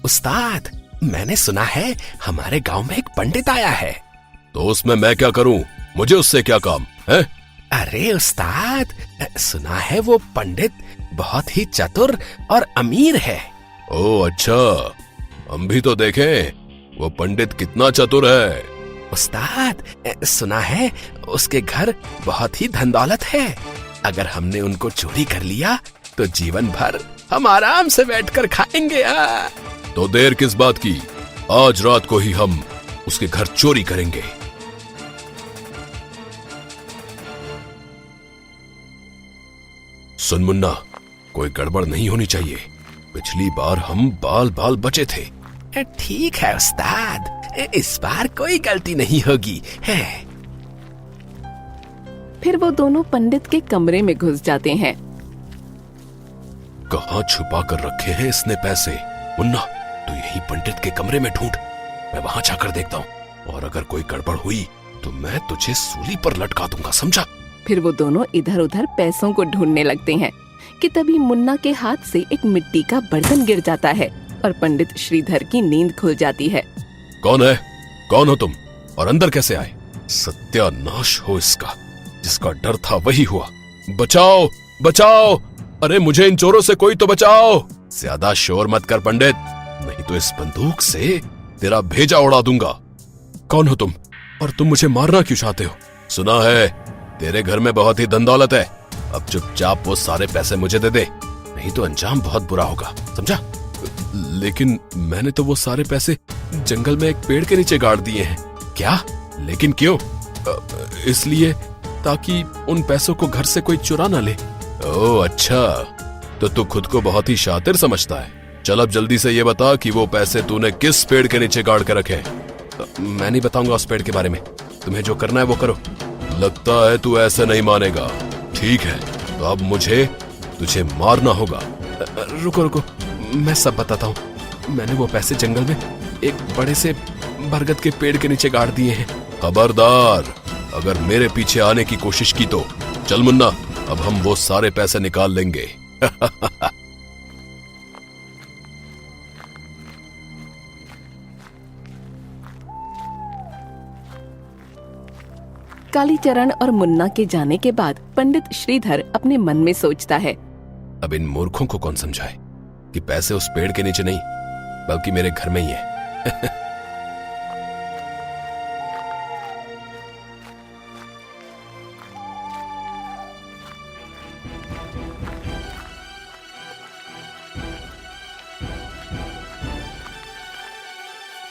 उस्ताद, मैंने सुना है हमारे गांव में एक पंडित आया है। तो उसमें मैं क्या करूं? मुझे उससे क्या काम है? अरे उस्ताद, सुना है वो पंडित बहुत ही चतुर और अमीर है। ओ अच्छा, हम भी तो देखें वो पंडित कितना चतुर है। उस्ताद, सुना है उसके घर बहुत ही धन दौलत है। अगर हमने उनको चोरी कर लिया तो जीवन भर हम आराम से बैठकर खाएंगे। तो देर किस बात की, आज रात को ही हम उसके घर चोरी करेंगे। सुन मुन्ना, कोई गड़बड़ नहीं होनी चाहिए। पिछली बार हम बाल बाल बचे थे। ठीक है उस्ताद, इस बार कोई गलती नहीं होगी है। फिर वो दोनों पंडित के कमरे में घुस जाते हैं। कहाँ छुपा कर रखे हैं इसने पैसे? मुन्ना, तू यही पंडित के कमरे में ढूंढ, मैं वहां जाकर देखता हूँ। और अगर कोई गड़बड़ हुई तो मैं तुझे सूली पर लटका दूंगा, समझा? फिर वो दोनों इधर उधर पैसों को ढूंढने लगते हैं कि तभी मुन्ना के हाथ से एक मिट्टी का बर्तन गिर जाता है और पंडित श्रीधर की नींद खुल जाती है। कौन है? कौन हो तुम? और अंदर कैसे आए? सत्यानाश हो इसका, जिसका डर था वही हुआ। बचाओ बचाओ, अरे मुझे इन चोरों से कोई तो बचाओ। ज्यादा शोर मत कर पंडित, नहीं तो इस बंदूक से तेरा भेजा उड़ा दूंगा। कौन हो तुम और तुम मुझे मारना क्यों चाहते हो? सुना है तेरे घर में बहुत ही धन दौलत है। अब चुपचाप वो सारे पैसे मुझे दे दे, नहीं तो अंजाम बहुत बुरा होगा, समझा? लेकिन मैंने तो वो सारे पैसे जंगल में एक पेड़ के नीचे गाड़ दिए हैं। क्या? लेकिन क्यों? इसलिए ताकि उन पैसों को घर से कोई चुरा ना ले। ओह अच्छा, तो तू खुद को बहुत ही शातिर समझता है। चल अब जल्दी से ये बता कि वो पैसे तूने किस पेड़ के नीचे गाड़ के रखे? मैं नहीं बताऊंगा उस पेड़ के बारे में, तुम्हें जो करना है वो करो। लगता है तू ऐसे नहीं मानेगा। ठीक है, तो अब मुझे तुझे मारना होगा। रुको रुको, मैं सब बताता हूँ। मैंने वो पैसे जंगल में एक बड़े से बरगद के पेड़ के नीचे गाड़ दिए हैं। खबरदार, अगर मेरे पीछे आने की कोशिश की तो चल मुन्ना, अब हम वो सारे पैसे निकाल लेंगे। कालीचरण और मुन्ना के जाने के बाद पंडित श्रीधर अपने मन में सोचता है, अब इन मूर्खों को कौन समझाए कि पैसे उस पेड़ के नीचे नहीं बल्कि मेरे घर में ही है।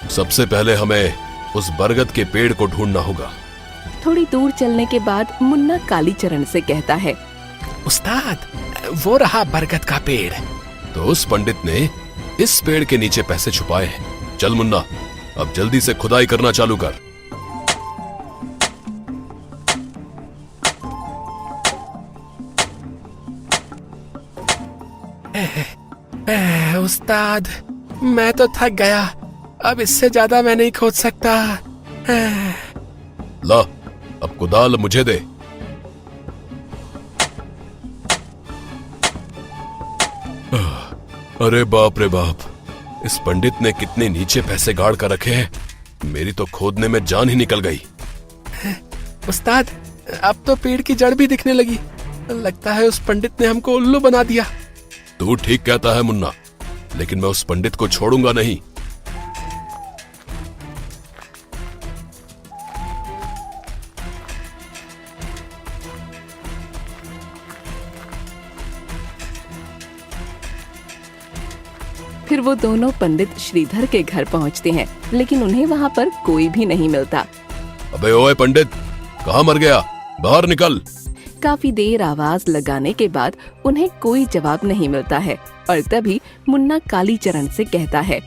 सबसे पहले हमें उस बरगद के पेड़ को ढूंढना होगा। थोड़ी दूर चलने के बाद मुन्ना कालीचरण से कहता है, उस्ताद, वो रहा बरगद का पेड़। तो उस पंडित ने इस पेड़ के नीचे पैसे छुपाए हैं। चल मुन्ना, अब जल्दी से खुदाई करना चालू कर। उस्ताद, मैं तो थक गया, अब इससे ज्यादा मैं नहीं खोद सकता। ला, अब कुदाल मुझे दे। अरे बाप रे बाप, इस पंडित ने कितने नीचे पैसे गाड़ कर रखे हैं। मेरी तो खोदने में जान ही निकल गई। उस्ताद, अब तो पेड़ की जड़ भी दिखने लगी। लगता है उस पंडित ने हमको उल्लू बना दिया। तू ठीक कहता है मुन्ना, लेकिन मैं उस पंडित को छोड़ूंगा नहीं। फिर वो दोनों पंडित श्रीधर के घर पहुंचते हैं, लेकिन उन्हें वहाँ पर कोई भी नहीं मिलता। अबे ओए पंडित, कहाँ मर गया? बाहर निकल। काफी देर आवाज लगाने के बाद उन्हें कोई जवाब नहीं मिलता है और तभी मुन्ना कालीचरण से कहता है,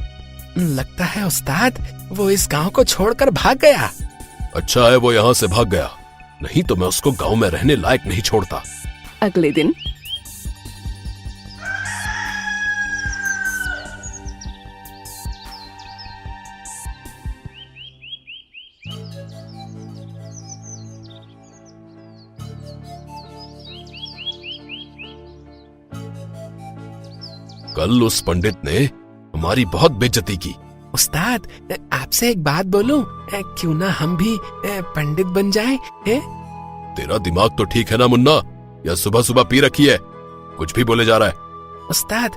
लगता है उस्ताद वो इस गांव को छोड़कर भाग गया। अच्छा है वो यहाँ से भाग गया, नहीं तो मैं उसको गांव में रहने लायक नहीं छोड़ता। अगले दिन कल उस पंडित ने हमारी बहुत बेइज्जती की। उस्ताद, आपसे एक बात बोलूं? क्यों ना हम भी पंडित बन जाएं? तेरा दिमाग तो ठीक है ना मुन्ना, या सुबह सुबह पी रखी है? कुछ भी बोले जा रहा है। उस्ताद,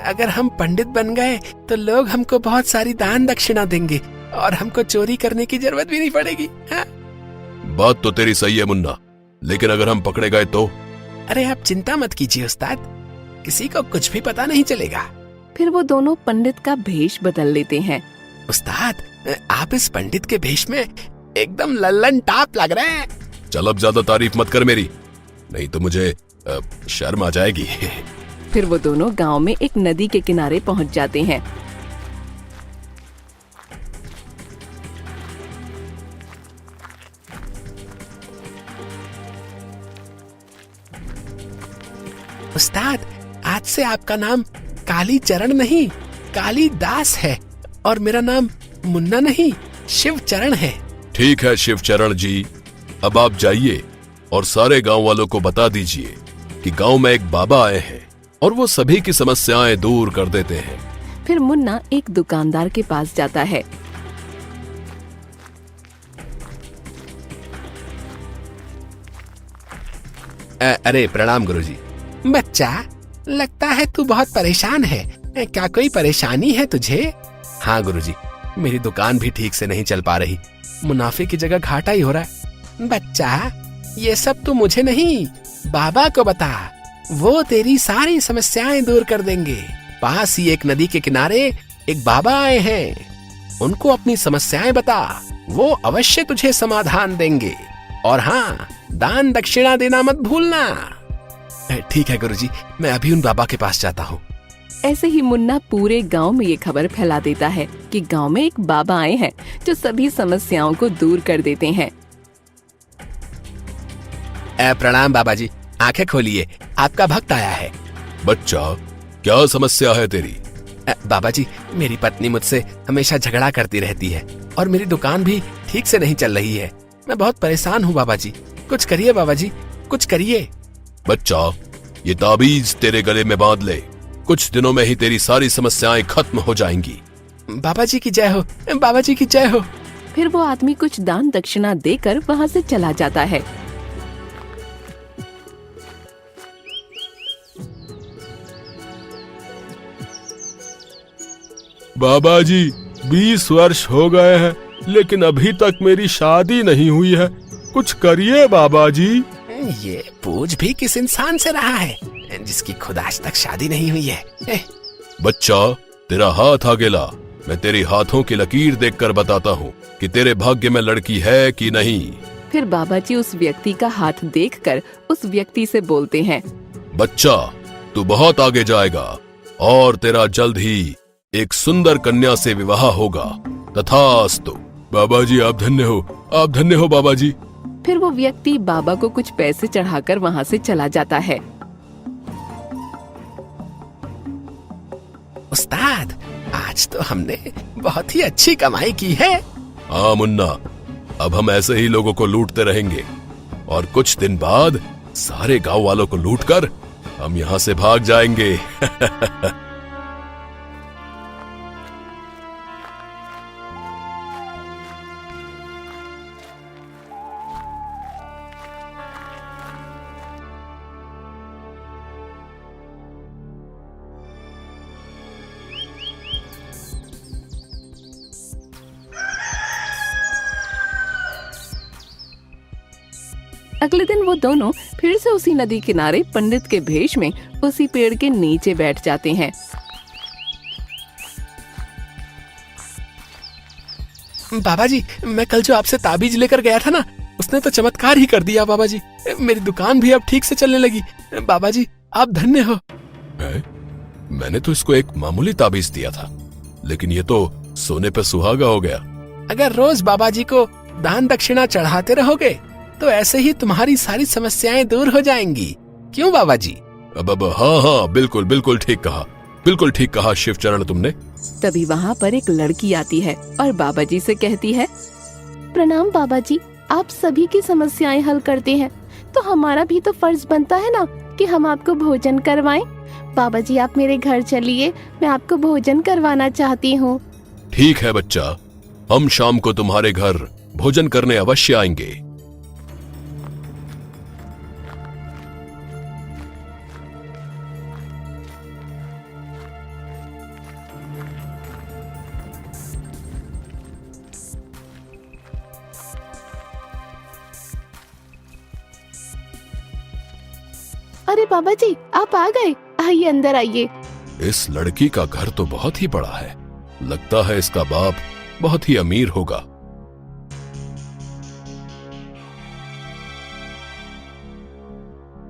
अगर हम पंडित बन गए तो लोग हमको बहुत सारी दान दक्षिणा देंगे और हमको चोरी करने की जरूरत भी नहीं पड़ेगी। हाँ? बात तो तेरी सही है मुन्ना, लेकिन अगर हम पकड़े गए तो? अरे आप चिंता मत कीजिए उस्ताद, किसी को कुछ भी पता नहीं चलेगा। फिर वो दोनों पंडित का भेष बदल लेते हैं। उस्ताद, आप इस पंडित के भेष में एकदम लल्लन टाप लग रहे हैं। चल अब ज्यादा तारीफ मत कर मेरी, नहीं तो मुझे शर्म आ जाएगी। फिर वो दोनों गांव में एक नदी के किनारे पहुंच जाते हैं। उस्ताद, आज से आपका नाम काली चरण नहीं, काली दास है, और मेरा नाम मुन्ना नहीं, शिव चरण है। ठीक है शिव चरण जी, अब आप जाइए और सारे गांव वालों को बता दीजिए कि गांव में एक बाबा आए हैं और वो सभी की समस्याएं दूर कर देते हैं। फिर मुन्ना एक दुकानदार के पास जाता है। अरे प्रणाम गुरुजी। बच्चा, लगता है तू बहुत परेशान है। क्या कोई परेशानी है तुझे? हाँ गुरुजी, मेरी दुकान भी ठीक से नहीं चल पा रही, मुनाफे की जगह घाटा ही हो रहा है। बच्चा, ये सब तू मुझे नहीं, बाबा को बता, वो तेरी सारी समस्याएं दूर कर देंगे। पास ही एक नदी के किनारे एक बाबा आए हैं, उनको अपनी समस्याएं बता, वो अवश्य तुझे समाधान देंगे। और हाँ, दान दक्षिणा देना मत भूलना। ठीक है गुरुजी, मैं अभी उन बाबा के पास जाता हूँ। ऐसे ही मुन्ना पूरे गांव में ये खबर फैला देता है कि गांव में एक बाबा आए हैं जो सभी समस्याओं को दूर कर देते हैं। प्रणाम बाबा जी, आंखें खोलिए, आपका भक्त आया है। बच्चा, क्या समस्या है तेरी? बाबा जी, मेरी पत्नी मुझसे हमेशा झगड़ा करती रहती है और मेरी दुकान भी ठीक से नहीं चल रही है। मैं बहुत परेशान हूँ बाबा जी, कुछ करिए बाबा जी, कुछ करिए। बच्चा, ये ताबीज तेरे गले में बांध ले, कुछ दिनों में ही तेरी सारी समस्याएं खत्म हो जाएंगी। बाबा जी की जय हो, बाबा जी की जय हो। फिर वो आदमी कुछ दान दक्षिणा देकर वहाँ से चला जाता है। बाबा जी, 20 वर्ष हो गए हैं, लेकिन अभी तक मेरी शादी नहीं हुई है, कुछ करिए बाबा जी। ये पूछ भी किस इंसान से रहा है जिसकी खुद आज तक शादी नहीं हुई है? बच्चा, तेरा हाथ आगे ला, मैं तेरी हाथों की लकीर देखकर बताता हूँ कि तेरे भाग्य में लड़की है कि नहीं। फिर बाबा जी उस व्यक्ति का हाथ देखकर उस व्यक्ति से बोलते हैं, बच्चा, तू बहुत आगे जाएगा और तेरा जल्द ही एक सुंदर कन्या से विवाह होगा, तथास्तु। बाबा जी आप धन्य हो, आप धन्य हो बाबा जी। फिर वो व्यक्ति बाबा को कुछ पैसे चढ़ाकर वहाँ से चला जाता है। उस्ताद, आज तो हमने बहुत ही अच्छी कमाई की है। हाँ मुन्ना, अब हम ऐसे ही लोगों को लूटते रहेंगे और कुछ दिन बाद सारे गांव वालों को लूटकर हम यहाँ से भाग जाएंगे। अगले दिन वो दोनों फिर से उसी नदी किनारे पंडित के भेष में उसी पेड़ के नीचे बैठ जाते हैं। बाबा जी, मैं कल जो आपसे ताबीज लेकर गया था ना, उसने तो चमत्कार ही कर दिया बाबा जी। मेरी दुकान भी अब ठीक से चलने लगी। बाबा जी आप धन्य हो। मैंने तो इसको एक मामूली ताबीज दिया था, लेकिन ये तो सोने पे सुहागा हो गया। अगर रोज बाबा जी को दान दक्षिणा चढ़ाते रहोगे तो ऐसे ही तुम्हारी सारी समस्याएं दूर हो जाएंगी। क्यों बाबा जी? अब हाँ, बिल्कुल बिल्कुल ठीक कहा, बिल्कुल ठीक कहा शिव चरण तुमने। तभी वहाँ पर एक लड़की आती है और बाबा जी से कहती है, प्रणाम बाबा जी, आप सभी की समस्याएं हल करते हैं, तो हमारा भी तो फर्ज बनता है ना कि हम आपको भोजन करवाएं। बाबा जी आप मेरे घर चलिए, मैं आपको भोजन करवाना चाहती हूँ। ठीक है बच्चा, हम शाम को तुम्हारे घर भोजन करने अवश्य आएंगे। अरे बाबा जी आप आ गए, आइए अंदर आइए। इस लड़की का घर तो बहुत ही बड़ा है, लगता है इसका बाप बहुत ही अमीर होगा।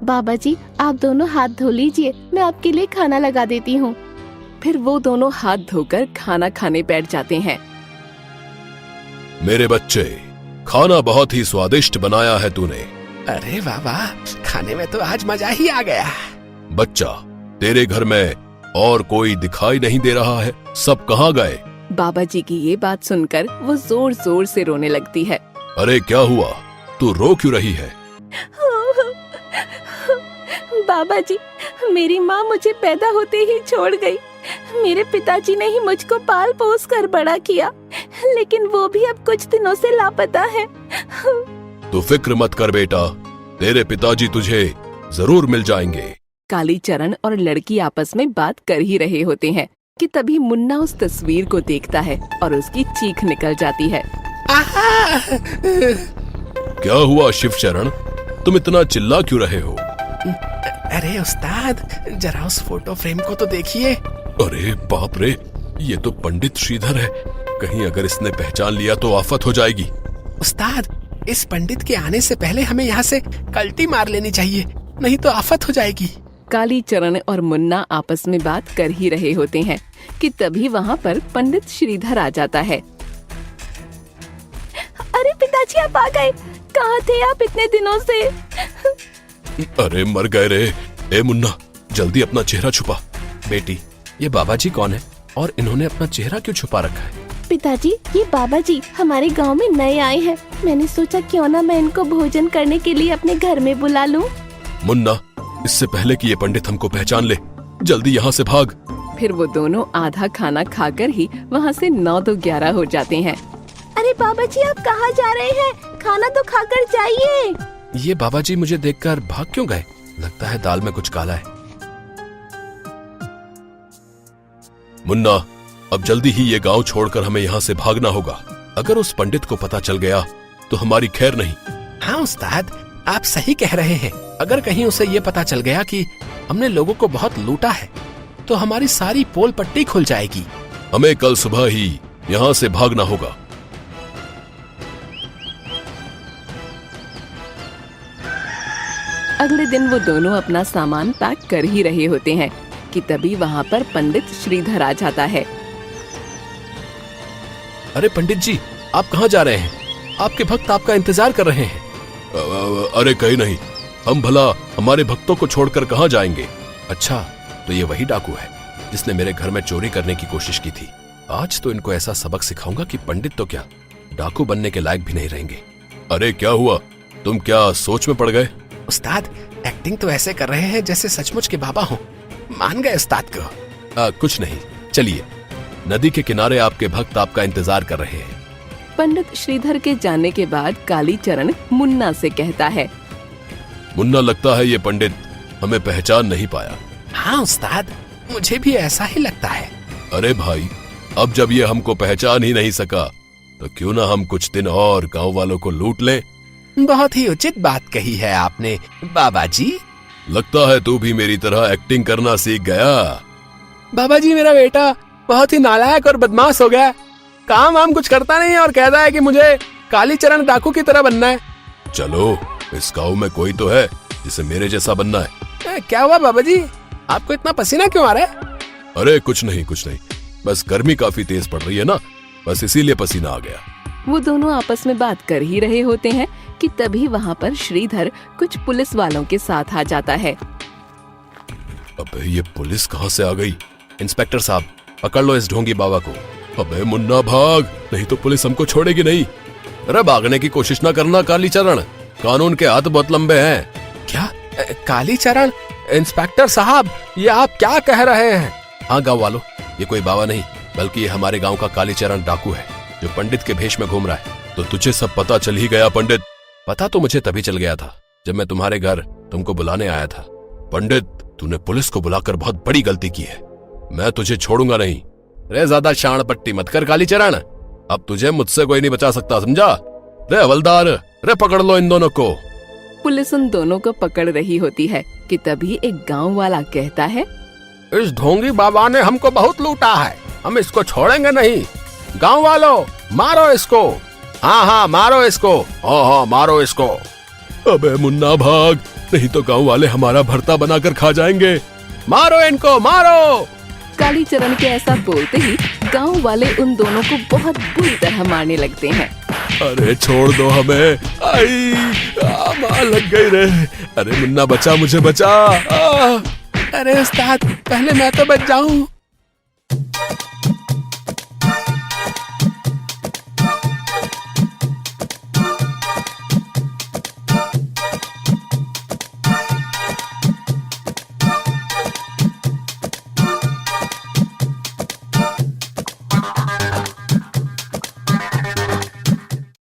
बाबा जी आप दोनों हाथ धो लीजिए, मैं आपके लिए खाना लगा देती हूँ। फिर वो दोनों हाथ धोकर खाना खाने बैठ जाते हैं। मेरे बच्चे, खाना बहुत ही स्वादिष्ट बनाया है तूने। अरे वाह वाह, खाने में तो आज मजा ही आ गया। बच्चा, तेरे घर में और कोई दिखाई नहीं दे रहा है, सब कहाँ गए? बाबा जी की ये बात सुनकर वो जोर जोर से रोने लगती है। अरे क्या हुआ, तू रो क्यों रही है? बाबा जी मेरी माँ मुझे पैदा होते ही छोड़ गई। मेरे पिताजी ने ही मुझको पाल पोस कर बड़ा किया, लेकिन वो भी अब कुछ दिनों से लापता है। तू फिक्र मत कर बेटा, तेरे पिताजी तुझे जरूर मिल जाएंगे। कालीचरण और लड़की आपस में बात कर ही रहे होते हैं कि तभी मुन्ना उस तस्वीर को देखता है और उसकी चीख निकल जाती है। आहा! क्या हुआ शिवचरण, तुम इतना चिल्ला क्यों रहे हो? अरे उस्ताद, जरा उस फोटो फ्रेम को तो देखिए। अरे बाप रे, ये तो पंडित श्रीधर है, कहीं अगर इसने पहचान लिया तो आफत हो जाएगी। उस्ताद, इस पंडित के आने से पहले हमें यहाँ से कल्टी मार लेनी चाहिए, नहीं तो आफत हो जाएगी। कालीचरण और मुन्ना आपस में बात कर ही रहे होते हैं कि तभी वहाँ पर पंडित श्रीधर आ जाता है। अरे पिताजी आप आ गए, कहाँ थे आप इतने दिनों से? अरे मर गए रे। ए मुन्ना, जल्दी अपना चेहरा छुपा। बेटी, ये बाबा जी कौन है और इन्होंने अपना चेहरा क्यों छुपा रखा है? पिताजी ये बाबा जी हमारे गांव में नए आए हैं, मैंने सोचा क्यों ना मैं इनको भोजन करने के लिए अपने घर में बुला लूं। मुन्ना, इससे पहले कि ये पंडित हमको पहचान ले, जल्दी यहाँ से भाग। फिर वो दोनों आधा खाना खाकर ही वहाँ से 9 तो 11 हो जाते हैं। अरे बाबा जी आप कहाँ जा रहे हैं? खाना तो खाकर जाइए। ये बाबा जी मुझे देखकर भाग क्यों गए? लगता है दाल में कुछ काला है। मुन्ना, अब जल्दी ही ये गांव छोड़कर हमें यहाँ से भागना होगा। अगर उस पंडित को पता चल गया तो हमारी खैर नहीं। हाँ उस्ताद, आप सही कह रहे हैं। अगर कहीं उसे ये पता चल गया कि हमने लोगों को बहुत लूटा है तो हमारी सारी पोल पट्टी खुल जाएगी। हमें कल सुबह ही यहाँ से भागना होगा। अगले दिन वो दोनों अपना सामान पैक कर ही रहे होते हैं कि तभी वहाँ पर पंडित श्रीधर आ जाता है। अरे पंडित जी, आप कहाँ जा रहे हैं? आपके भक्त आपका इंतजार कर रहे हैं। अरे कहीं नहीं, हम भला हमारे भक्तों को छोड़कर कहाँ जाएंगे? अच्छा, तो ये वही डाकू है जिसने मेरे घर में चोरी करने की कोशिश की थी। आज तो इनको ऐसा सबक सिखाऊंगा कि पंडित तो क्या, डाकू बनने के लायक भी नहीं रहेंगे। अरे क्या हुआ, तुम क्या सोच में पड़ गए? उस्ताद, एक्टिंग तो ऐसे कर रहे हैं जैसे सचमुच के बाबा हों। मान गए उस्ताद को। कुछ नहीं, चलिए, नदी के किनारे आपके भक्त आपका इंतजार कर रहे हैं। पंडित श्रीधर के जाने के बाद कालीचरण मुन्ना से कहता है। मुन्ना, लगता है ये पंडित हमें पहचान नहीं पाया। हाँ उस्ताद, मुझे भी ऐसा ही लगता है। अरे भाई, अब जब ये हमको पहचान ही नहीं सका तो क्यों ना हम कुछ दिन और गांव वालों को लूट लें। बहुत ही उचित बात कही है आपने बाबा जी। लगता है तू भी मेरी तरह एक्टिंग करना सीख गया। बाबा जी, मेरा बेटा बहुत ही नालायक और बदमाश हो गया। काम वाम कुछ करता नहीं और कहता है कि मुझे कालीचरण डाकू की तरह बनना है। चलो, इस गांव में कोई तो है जिसे मेरे जैसा बनना है। क्या हुआ बाबा जी, आपको इतना पसीना क्यों आ रहा है? अरे कुछ नहीं, बस गर्मी काफी तेज पड़ रही है ना, बस इसीलिए पसीना आ गया। वो दोनों आपस में बात कर ही रहे होते हैं कि तभी वहाँ पर श्रीधर कुछ पुलिस वालों के साथ आ जाता है। अबे ये पुलिस कहाँ से आ गई? इंस्पेक्टर साहब, पकड़ लो इस ढोंगी बाबा को। अबे मुन्ना भाग, नहीं तो पुलिस हमको छोड़ेगी नहीं। अरे भागने की कोशिश ना करना कालीचरण, कानून के हाथ बहुत लंबे हैं। क्या कालीचरण, इंस्पेक्टर साहब, ये आप क्या कह रहे हैं? हाँ गांव वालों, ये कोई बाबा नहीं बल्कि ये हमारे गांव का कालीचरण डाकू है जो पंडित के भेष में घूम रहा है। तो तुझे सब पता चल ही गया पंडित? पता तो मुझे तभी चल गया था जब मैं तुम्हारे घर तुमको बुलाने आया था। पंडित, तूने पुलिस को बुलाकर बहुत बड़ी गलती की है। मैं तुझे छोड़ूंगा नहीं। रे ज्यादा शान पट्टी मत कर कालीचरण, अब तुझे मुझसे कोई नहीं बचा सकता, समझा? रे हवलदार, रे पकड़ लो इन दोनों को। पुलिस उन दोनों को पकड़ रही होती है कि तभी एक गांव वाला कहता है, इस ढोंगी बाबा ने हमको बहुत लूटा है, हम इसको छोड़ेंगे नहीं। गांव वालों, मारो इसको। हाँ हाँ मारो इसको। हाँ हाँ मारो इसको। अबे मुन्ना भाग, नहीं तो गांव वाले हमारा भरता बनाकर खा जाएंगे। मारो इनको, मारो। कालीचरण के ऐसा बोलते ही गांव वाले उन दोनों को बहुत बुरी तरह मारने लगते हैं। अरे छोड़ दो हमें, आई मार लग गई रे। अरे मुन्ना बचा, मुझे बचा। अरे उस्ताद, पहले मैं तो बच जाऊं।